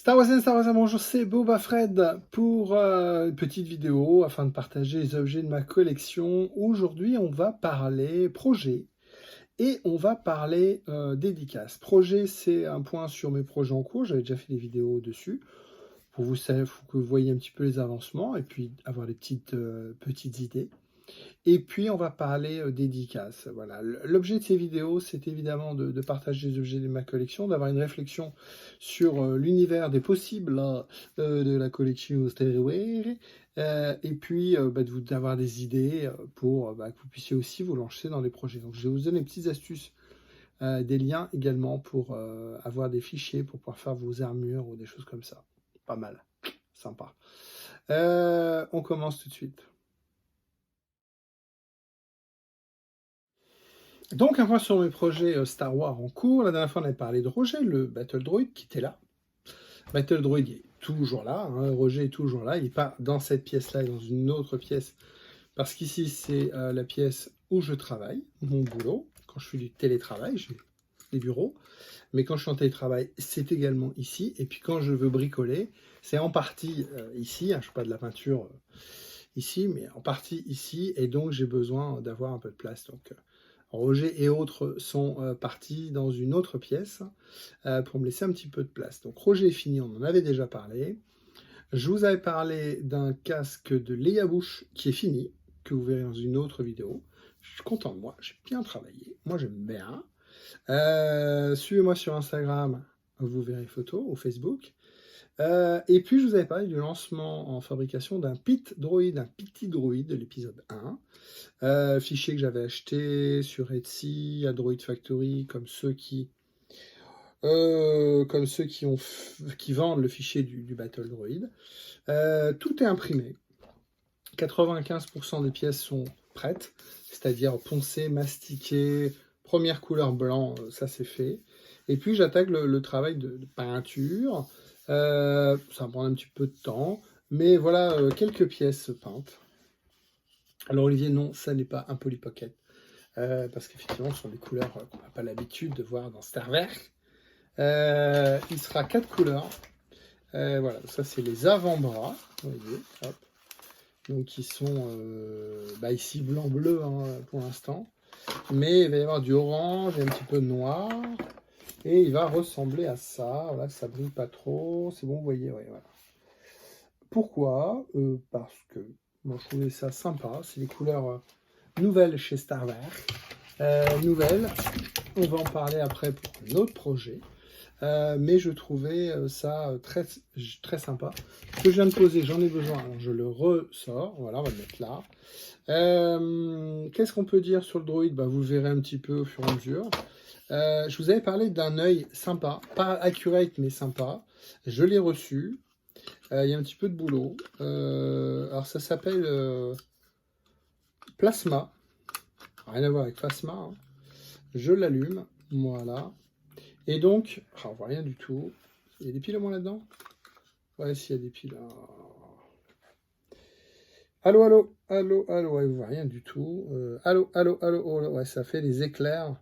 Star Wars, bonjour, c'est Boba Fred pour une petite vidéo afin de partager les objets de ma collection. Aujourd'hui, on va parler projet et on va parler dédicace. Projet, c'est un point sur mes projets en cours. J'avais déjà fait des vidéos dessus pour que vous voyez un petit peu les avancements et puis avoir des petites idées. Et puis, on va parler dédicace. Voilà. L'objet de ces vidéos, c'est évidemment de partager les objets de ma collection, d'avoir une réflexion sur l'univers des possibles de la collection Starware, et puis d'avoir des idées pour que vous puissiez aussi vous lancer dans des projets. Donc, je vais vous donner des petites astuces, des liens également pour avoir des fichiers pour pouvoir faire vos armures ou des choses comme ça. Pas mal. Sympa. On commence tout de suite. Donc, un point sur mes projets Star Wars en cours. La dernière fois, on avait parlé de Roger, le Battle Droid, qui était là. Battle Droid est toujours là. Hein. Roger est toujours là. Il n'est pas dans cette pièce-là, il est dans une autre pièce. Parce qu'ici, c'est la pièce où je travaille, mon boulot. Quand je fais du télétravail, j'ai des bureaux. Mais quand je suis en télétravail, c'est également ici. Et puis, quand je veux bricoler, c'est en partie ici. Hein. Je ne fais pas de la peinture ici, mais en partie ici. Et donc, j'ai besoin d'avoir un peu de place. Donc, Roger et autres sont partis dans une autre pièce pour me laisser un petit peu de place. Donc Roger est fini, on en avait déjà parlé. Je vous avais parlé d'un casque de Léa Bouche qui est fini, que vous verrez dans une autre vidéo. Je suis content de moi, j'ai bien travaillé. Moi j'aime bien. Suivez-moi sur Instagram, vous verrez les photos, ou Facebook. Et puis, je vous avais parlé du lancement en fabrication d'un Pit Droid, un Pity Droid de l'épisode 1. Fichier que j'avais acheté sur Etsy, à Droid Factory, comme ceux qui vendent le fichier du Battle Droid. Tout est imprimé. 95% des pièces sont prêtes, c'est-à-dire poncées, mastiquées, première couleur blanc, ça c'est fait. Et puis j'attaque le travail de peinture. Ça va prendre un petit peu de temps, mais voilà quelques pièces peintes. Alors Olivier, non, ça n'est pas un Polly Pocket, parce qu'effectivement, ce sont des couleurs qu'on n'a pas l'habitude de voir dans Star Wars. Il sera 4 couleurs. Voilà, ça c'est les avant-bras, vous voyez, hop. Donc ils sont ici blanc-bleu hein, pour l'instant. Mais il va y avoir du orange et un petit peu de noir. Et il va ressembler à ça. Voilà, ça brille pas trop. C'est bon, vous voyez, ouais, voilà. Pourquoi Parce que moi je trouvais ça sympa. C'est des couleurs nouvelles chez Star Wars. Nouvelles. On va en parler après pour un autre projet. Mais je trouvais ça très, très sympa. Ce que je viens de poser, j'en ai besoin. Alors je le ressors. Voilà, on va le mettre là. Qu'est-ce qu'on peut dire sur le droïde vous verrez un petit peu au fur et à mesure. Je vous avais parlé d'un œil sympa. Pas accurate, mais sympa. Je l'ai reçu. Il y a un petit peu de boulot. Alors ça s'appelle Plasma. Rien à voir avec Plasma. Hein. Je l'allume. Voilà. Et donc, on voit rien du tout. Il y a des piles au moins là-dedans? Ouais, s'il y a des piles. Allô, allô, allô, allô, ouais, vous voyez rien du tout. Allô, allô, allô, oh, ouais, ça fait des éclairs.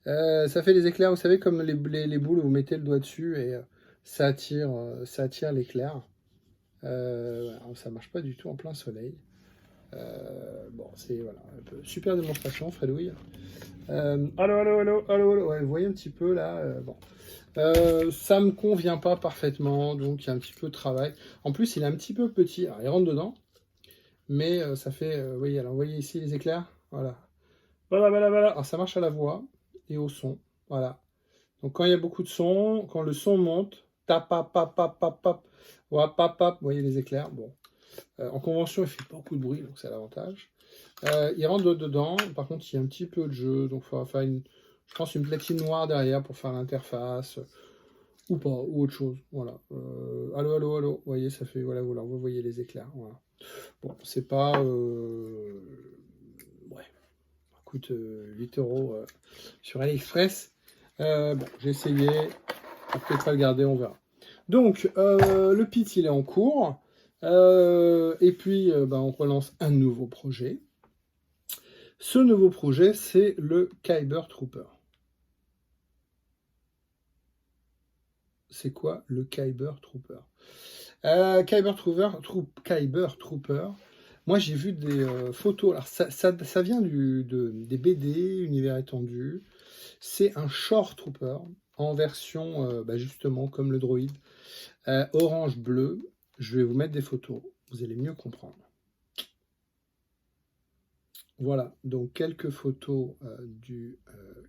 Ça fait des éclairs, vous savez, comme les boules, vous mettez le doigt dessus et ça attire l'éclair. Alors, ça marche pas du tout en plein soleil. Bon, c'est voilà, un peu super démonstration, Fredouille. Allô, allô, allô, allô, allô, ouais, vous voyez un petit peu là. Bon. Ça me convient pas parfaitement, donc il y a un petit peu de travail. En plus, il est un petit peu petit. Alors, il rentre dedans, mais ça fait. Vous voyez, alors, vous voyez ici les éclairs. Voilà. Voilà, voilà, voilà. Alors, ça marche à la voix et au son. Voilà. Donc, quand il y a beaucoup de son, quand le son monte, tap, tap, tap, tap, tap, tap, tap, tap, tap, vous voyez les éclairs. Bon. En convention, il fait beaucoup de bruit, donc c'est l'avantage. Il rentre dedans. Par contre, il y a un petit peu de jeu, donc il faudra faire je pense une platine noire derrière pour faire l'interface. Ou pas, ou autre chose, voilà. Allô, allô, allô, vous voyez, ça fait, voilà, vous voyez les éclairs, voilà. Bon, c'est pas, ouais, coûte 8 € sur AliExpress. Bon, j'ai essayé, peut-être pas le garder, on verra. Donc, le pitch, il est en cours, et puis, on relance un nouveau projet. Ce nouveau projet, c'est le Kyber Trooper. c'est quoi le Kyber Trooper. Kyber Trooper. Moi, j'ai vu des photos. Alors, ça vient des BD, Univers étendu. C'est un Shore Trooper en version, justement, comme le droïde, orange-bleu. Je vais vous mettre des photos. Vous allez mieux comprendre. Voilà, donc quelques photos du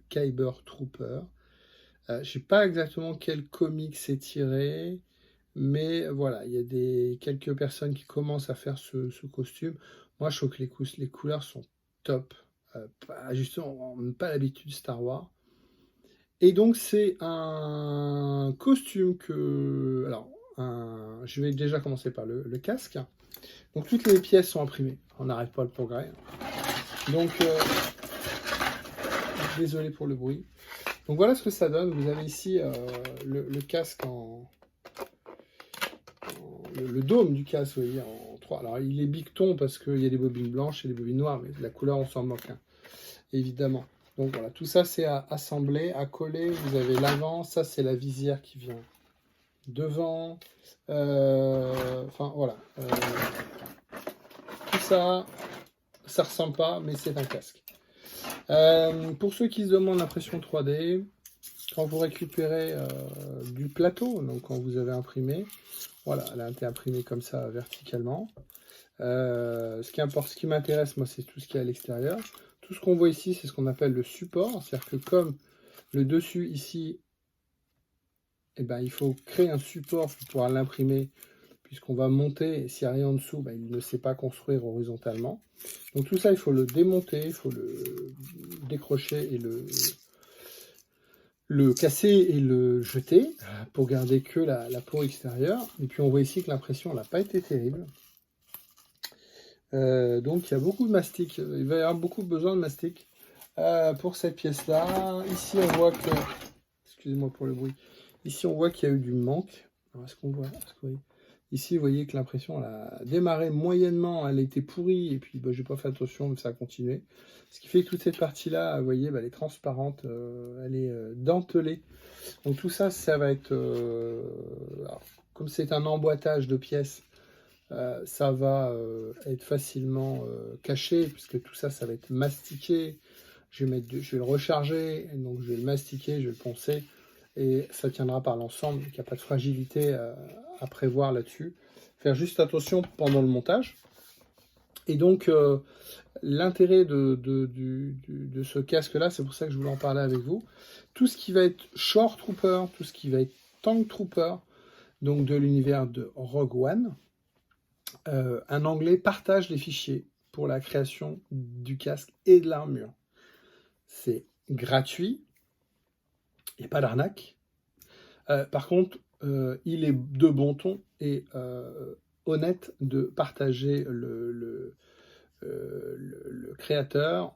Kyber Trooper. Je ne sais pas exactement quel comic c'est tiré. Mais voilà, il y a quelques personnes qui commencent à faire ce costume. Moi, je trouve que les couleurs sont top. Justement, pas l'habitude Star Wars. Et donc, c'est un costume que... Alors, je vais déjà commencer par le casque. Donc, toutes les pièces sont imprimées. On n'arrête pas le progrès. Donc, désolé pour le bruit. Donc, voilà ce que ça donne. Vous avez ici le casque en... Le dôme du casque, vous voyez, en 3. Alors, il est bicton parce qu'il y a des bobines blanches et des bobines noires, mais la couleur, on s'en moque, hein, évidemment. Donc, voilà, tout ça, c'est à assembler, à coller. Vous avez l'avant, ça, c'est la visière qui vient devant. Enfin, voilà. Tout ça, ça ressemble pas, mais c'est un casque. Pour ceux qui se demandent l'impression 3D, quand vous récupérez du plateau, donc quand vous avez imprimé, voilà, elle a été imprimée comme ça verticalement. Ce qui m'intéresse, moi, c'est tout ce qui est à l'extérieur. Tout ce qu'on voit ici, c'est ce qu'on appelle le support. C'est-à-dire que comme le dessus ici, eh ben, il faut créer un support pour pouvoir l'imprimer, puisqu'on va monter, et s'il n'y a rien en dessous, ben, il ne sait pas construire horizontalement. Donc tout ça, il faut le démonter, il faut le décrocher et le casser et le jeter pour garder que la peau extérieure. Et puis on voit ici que l'impression n'a pas été terrible. Donc il y a beaucoup de mastic. Il va y avoir beaucoup besoin de mastic pour cette pièce-là. Ici on voit que... Excusez-moi pour le bruit. Ici on voit qu'il y a eu du manque. Est-ce qu'on voit, ici vous voyez que l'impression elle a démarré moyennement, elle était pourrie et puis je n'ai pas fait attention mais ça a continué. Ce qui fait que toute cette partie-là, vous voyez, elle est transparente, elle est dentelée. Donc tout ça, ça va être... alors, comme c'est un emboîtage de pièces, ça va être facilement caché, puisque tout ça, ça va être mastiqué. Je vais le recharger, donc je vais le mastiquer, je vais le poncer, et ça tiendra par l'ensemble. Il n'y a pas de fragilité à prévoir là-dessus. Faire juste attention pendant le montage. Et donc, l'intérêt de ce casque-là, c'est pour ça que je voulais en parler avec vous. Tout ce qui va être Shore Trooper, tout ce qui va être Tank Trooper, donc de l'univers de Rogue One, un Anglais partage les fichiers pour la création du casque et de l'armure. C'est gratuit, il n'y a pas d'arnaque. Par contre, il est de bon ton et honnête de partager le créateur,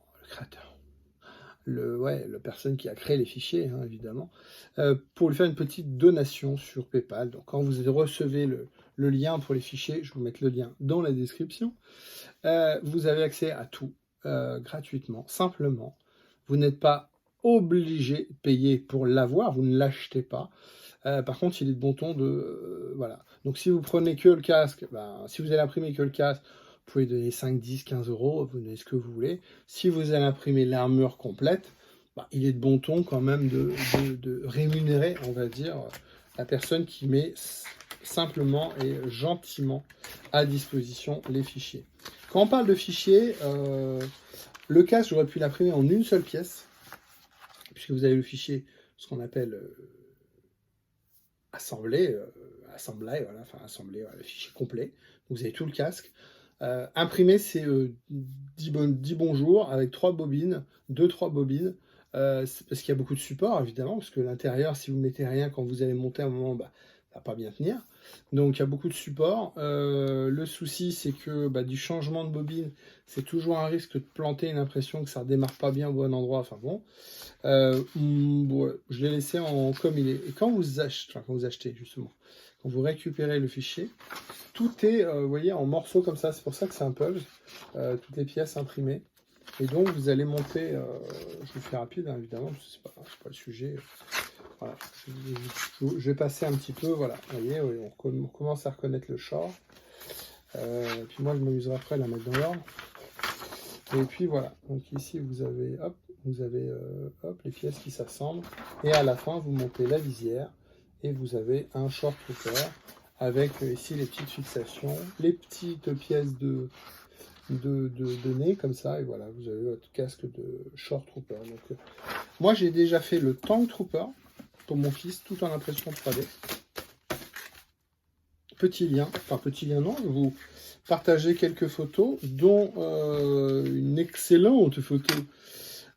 la personne qui a créé les fichiers, hein, évidemment, pour lui faire une petite donation sur PayPal. Donc quand vous recevez le lien pour les fichiers, je vous mets le lien dans la description, vous avez accès à tout gratuitement, simplement. Vous n'êtes pas obligé de payer pour l'avoir, vous ne l'achetez pas. Par contre, il est de bon ton de... voilà. Donc si vous prenez que le casque, si vous allez imprimer que le casque, vous pouvez donner 5, 10, 15 euros, vous donnez ce que vous voulez. Si vous allez imprimer l'armure complète, il est de bon ton quand même de rémunérer, on va dire, la personne qui met simplement et gentiment à disposition les fichiers. Quand on parle de fichiers, le casque, j'aurais pu l'imprimer en une seule pièce, puisque vous avez le fichier, ce qu'on appelle assemblé, le fichier complet. Donc vous avez tout le casque. Imprimer, c'est 10 bonjours avec 3 bobines, 2-3 bobines, parce qu'il y a beaucoup de support, évidemment, parce que l'intérieur, si vous mettez rien, quand vous allez monter à un moment, va pas bien tenir. Donc il y a beaucoup de support. Le souci, c'est que du changement de bobine, c'est toujours un risque de planter une impression que ça ne démarre pas bien au bon endroit. Enfin bon, je l'ai laissé comme il est. Et quand vous achetez, justement, quand vous récupérez le fichier, tout est, vous voyez, en morceaux comme ça. C'est pour ça que c'est un puzzle, toutes les pièces imprimées. Et donc, vous allez monter, je vous fais rapide, hein, évidemment, parce que c'est pas le sujet. Voilà. Je vais passer un petit peu, voilà. Vous voyez, oui, on commence à reconnaître le short. Puis moi, je m'amuserai après à la mettre dans l'ordre. Et puis voilà. Donc ici, vous avez, hop, hop, les pièces qui s'assemblent. Et à la fin, vous montez la visière. Et vous avez un short trooper avec ici les petites fixations, les petites pièces de nez comme ça. Et voilà, vous avez votre casque de short trooper. Donc, moi, j'ai déjà fait le tank trooper pour mon fils, tout en impression 3D. Petit lien, enfin petit lien non, vous partagez quelques photos, dont une excellente photo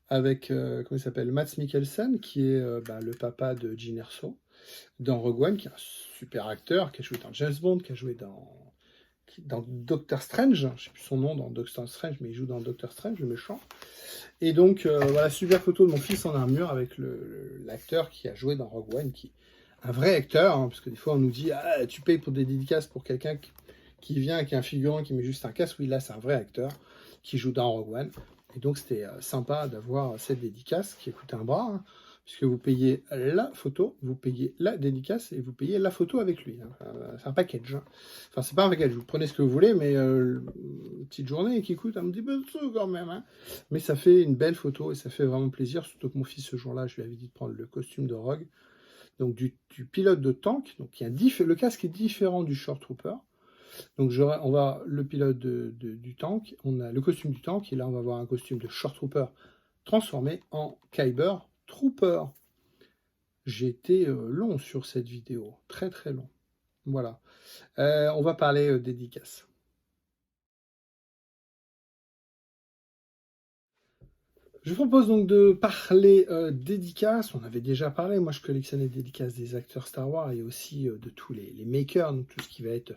avec, comment il s'appelle, Mads Mikkelsen, qui est le papa de Jyn Erso, dans Rogue One, qui est un super acteur, qui a joué dans James Bond, qui a joué dans Doctor Strange, je ne sais plus son nom dans Doctor Strange, mais il joue dans Doctor Strange, le méchant. Et donc, voilà, super photo de mon fils en armure avec l'acteur qui a joué dans Rogue One, qui un vrai acteur, hein, parce que des fois on nous dit ah, tu payes pour des dédicaces pour quelqu'un qui vient avec un figurant qui met juste un casque. Oui, là c'est un vrai acteur qui joue dans Rogue One. Et donc c'était sympa d'avoir cette dédicace qui coûte un bras, hein, puisque vous payez la photo, vous payez la dédicace et vous payez la photo avec lui. Hein. C'est un package. Hein. Enfin, c'est pas un package, vous prenez ce que vous voulez, mais une petite journée qui coûte un petit peu de sous quand même. Hein. Mais ça fait une belle photo et ça fait vraiment plaisir, surtout que mon fils ce jour-là, je lui avais dit de prendre le costume de Rogue. Donc du pilote de tank, donc le casque est différent du Short Trooper. Donc on va le pilote du tank, on a le costume du tank, et là on va avoir un costume de Short Trooper transformé en Kyber Trooper. J'ai été long sur cette vidéo, très très long. Voilà. On va parler dédicace. Je vous propose donc de parler dédicaces. On avait déjà parlé, moi je collectionne les dédicaces des acteurs Star Wars et aussi de tous les makers, donc tout ce qui va être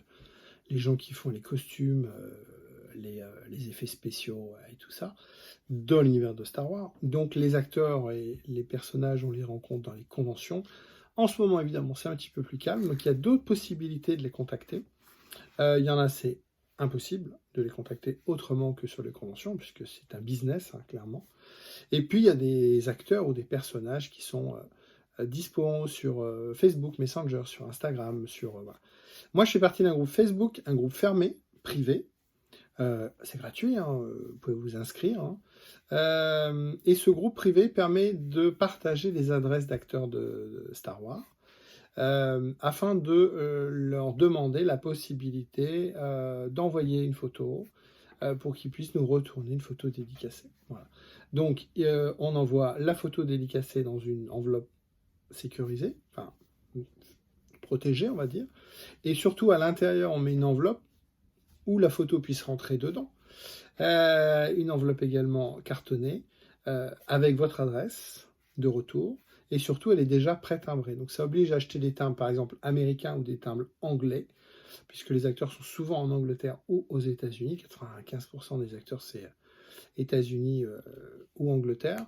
les gens qui font les costumes, les effets spéciaux et tout ça, dans l'univers de Star Wars. Donc les acteurs et les personnages, on les rencontre dans les conventions. En ce moment, évidemment, c'est un petit peu plus calme, donc il y a d'autres possibilités de les contacter. Il y en a, c'est impossible de les contacter autrement que sur les conventions, puisque c'est un business, hein, clairement. Et puis, il y a des acteurs ou des personnages qui sont dispo sur Facebook, Messenger, sur Instagram, voilà. Moi, je fais partie d'un groupe Facebook, un groupe fermé, privé. C'est gratuit, hein, vous pouvez vous inscrire. Hein. Et ce groupe privé permet de partager les adresses d'acteurs de Star Wars afin de leur demander la possibilité d'envoyer une photo pour qu'ils puissent nous retourner une photo dédicacée. Voilà. Donc, on envoie la photo dédicacée dans une enveloppe sécurisée, enfin protégée, on va dire. Et surtout, à l'intérieur, on met une enveloppe où la photo puisse rentrer dedans. Une enveloppe également cartonnée avec votre adresse de retour. Et surtout, elle est déjà pré-timbrée. Donc, ça oblige à acheter des timbres, par exemple, américains ou des timbres anglais, puisque les acteurs sont souvent en Angleterre ou aux États-Unis. 95% des acteurs, c'est États-Unis ou Angleterre.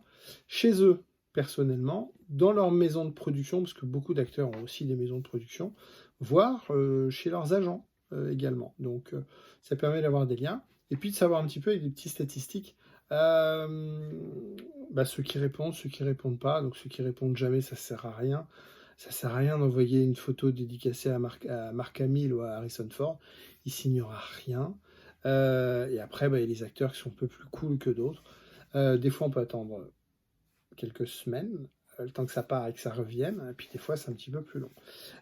Chez eux, personnellement, dans leur maison de production, parce que beaucoup d'acteurs ont aussi des maisons de production, voire chez leurs agents également. Donc, ça permet d'avoir des liens. Et puis de savoir un petit peu avec des petites statistiques ceux qui répondent pas. Donc ceux qui répondent jamais, ça sert à rien. Ça sert à rien d'envoyer une photo dédicacée à Mark Hamill ou à Harrison Ford. Il signera rien. Et après, il y a les acteurs qui sont un peu plus cool que d'autres. Des fois, on peut attendre quelques semaines, le temps que ça part et que ça revienne. Et puis des fois, c'est un petit peu plus long.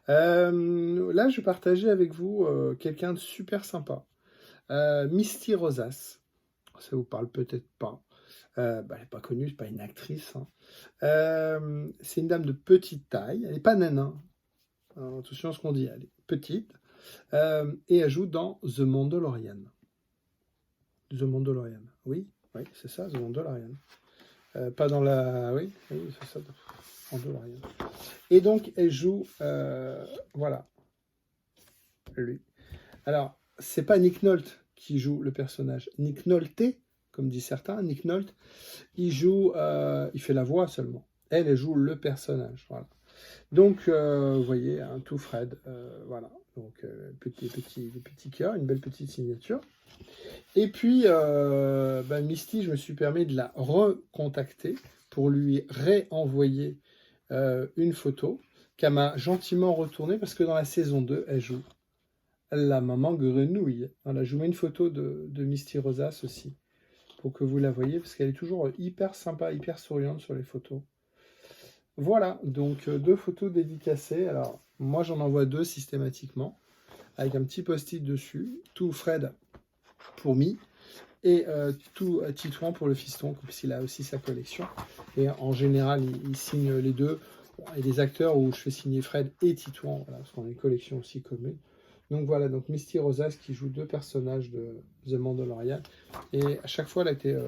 Là, je vais partager avec vous quelqu'un de super sympa. Misty Rosas. Ça vous parle peut-être pas. Elle n'est pas connue, c'est pas une actrice. Hein. C'est une dame de petite taille. Elle n'est pas naine. Hein. Attention à ce qu'on dit. Elle est petite. Et elle joue dans The Mandalorian. The Mandalorian. Oui, c'est ça, The Mandalorian. Pas dans la... Oui, c'est ça, Mandalorian. Et donc, elle joue... voilà. Lui. Alors, c'est pas Nick Nolte qui joue le personnage. Nick Nolte, comme disent certains, Nick Nolte, il fait la voix seulement. Elle joue le personnage. Voilà. Donc, vous voyez, un tout Fred. Voilà. Donc, petit cœur, une belle petite signature. Et puis, Misty, je me suis permis de la recontacter pour lui réenvoyer une photo qu'elle m'a gentiment retournée parce que dans la saison 2, elle joue la maman grenouille. Voilà, je vous mets une photo de Misty Rosas aussi pour que vous la voyez parce qu'elle est toujours hyper sympa, hyper souriante sur les photos. Voilà, donc 2 photos dédicacées. Alors, moi j'en envoie 2 systématiquement avec un petit post-it dessus, tout Fred pour Mi et tout Titouan pour le fiston, puisqu'il a aussi sa collection. Et en général, il signe les deux. Bon, et des acteurs où je fais signer Fred et Titouan, voilà, parce qu'on a une collection aussi commune. Donc voilà, donc Misty Rosas qui joue 2 personnages de The Mandalorian. Et à chaque fois, elle a été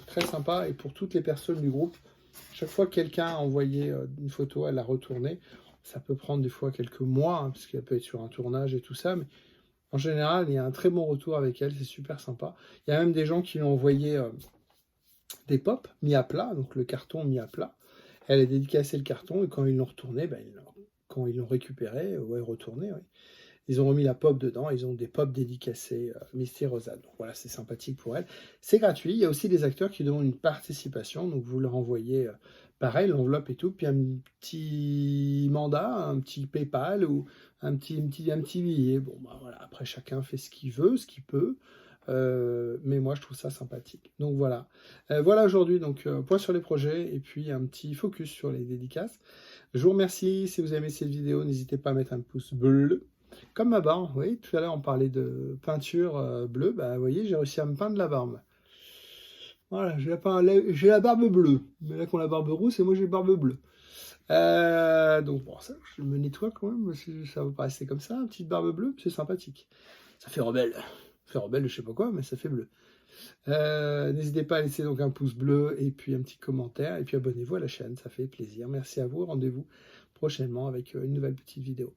très sympa. Et pour toutes les personnes du groupe, chaque fois que quelqu'un a envoyé une photo, elle l'a retournée. Ça peut prendre des fois quelques mois, hein, parce qu'elle peut être sur un tournage et tout ça, mais en général, il y a un très bon retour avec elle, c'est super sympa. Il y a même des gens qui lui ont envoyé des pops mis à plat, donc le carton mis à plat. Elle a dédicacé le carton et quand ils l'ont retourné, quand ils l'ont récupéré, retourné, ils ont remis la pop dedans, ils ont des pops dédicacés Misty Rosa. Donc voilà, c'est sympathique pour elle. C'est gratuit. Il y a aussi des acteurs qui demandent une participation, donc vous leur envoyez pareil, l'enveloppe et tout, puis un petit mandat, un petit PayPal ou un petit billet. Bon, bah voilà, après chacun fait ce qu'il veut, ce qu'il peut. Mais moi je trouve ça sympathique. Donc voilà. Voilà aujourd'hui, donc point sur les projets et puis un petit focus sur les dédicaces. Je vous remercie. Si vous avez aimé cette vidéo, n'hésitez pas à mettre un pouce bleu. Comme ma barbe, vous voyez, tout à l'heure on parlait de peinture bleue, bah vous voyez, j'ai réussi à me peindre la barbe. Voilà, j'ai la barbe bleue. Mais là qu'on a la barbe rousse et moi j'ai la barbe bleue. Donc bon, ça, je me nettoie quand même, parce que ça va pas rester comme ça, une petite barbe bleue, c'est sympathique. Ça fait rebelle. Ça fait rebelle, je sais pas quoi, mais ça fait bleu. N'hésitez pas à laisser donc un pouce bleu et puis un petit commentaire, et puis abonnez-vous à la chaîne, ça fait plaisir. Merci à vous, rendez-vous prochainement avec une nouvelle petite vidéo.